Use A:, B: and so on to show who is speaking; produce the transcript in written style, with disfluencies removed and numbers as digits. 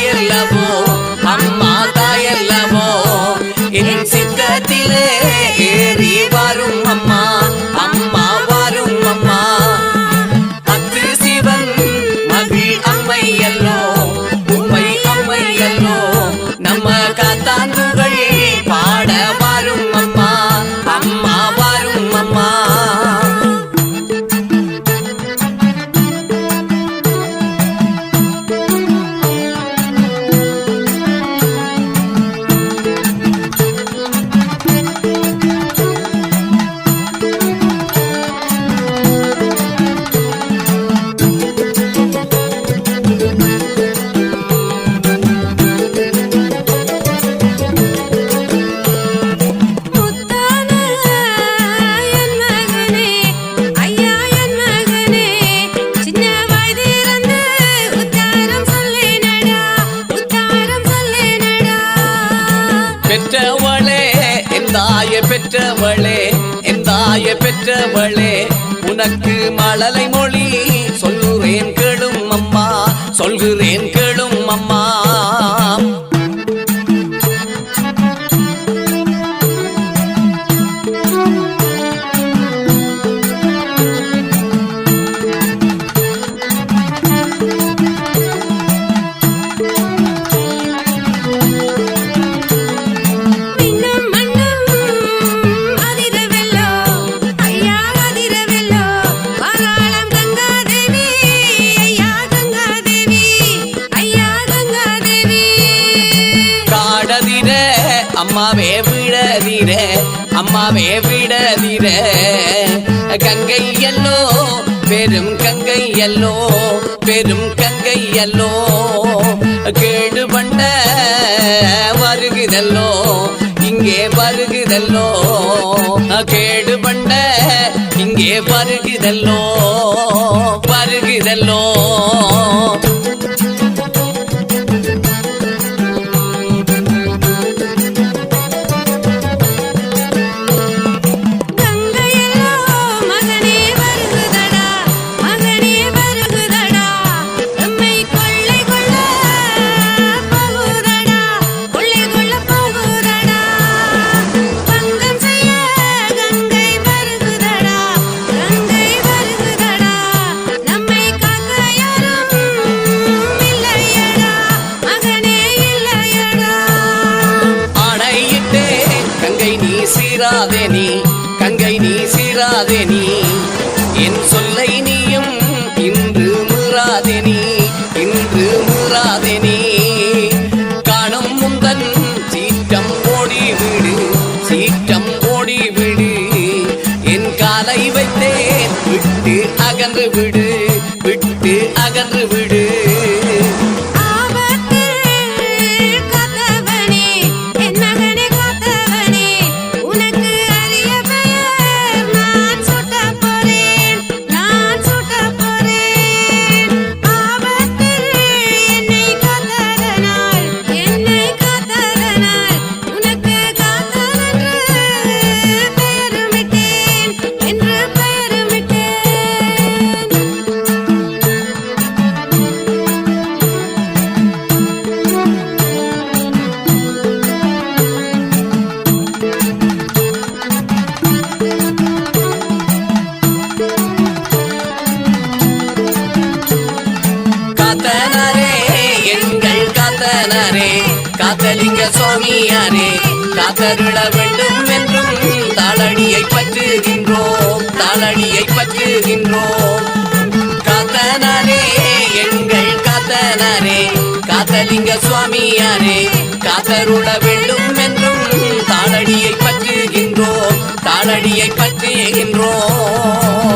A: தாயல்லவோ அம்மா தாயல்லவோ என் சித்தத்திலே ஏறி வரும் அம்மா அம்மா வரும் அம்மா அத்து சிவன் மகிழ் அம்மையல்லோ உம்மை அம்மையல்லோ நம்ம காத்தாண்டுகள் பாட வரும் அம்மா அம்மா வரும் அம்மா பெற்றவளே எந்தாய பெற்றவளே உனக்கு மழலை மொழி சொல்லுறேன் கேளும் அம்மா சொல்கிறேன் கேளும் அம்மா அம்மாவே விடதிர அம்மாவே விடதிர கங்கை எல்லோ பெரும் கங்கை எல்லோ பெரும் கங்கை எல்லோ கேடு பண்ண வருகுதல்லோ இங்கே வருகுதல்லோ கேடு பண்ண இங்கே வருகுதல்லோ வருகுதல்லோ கங்கை நீ சீராதே நீ என் சொல்லை நீயும் இன்று மீறாதே நீ இன்று மீறாதே நீ காணும் முந்தன் சீற்றம் ஓடிவிடு சீற்றம் ஓடிவிடு என் காலை வைத்தேன் விட்டு அகன்று விடு விட்டு அகன்று விடு காத்தலிங்க சுவாமியாரே காத்தருள வேண்டும் என்றும் தாளடியை பற்றுகின்றோம் தாளடியை பற்றுகின்றோம் காத்தனாரே எங்கள் காத்தனாரே காத்தலிங்க சுவாமியாரே காத்தருள வேண்டும் என்றும் தாளடியை பற்றுகின்றோம் தாளடியை பற்றுகின்றோம்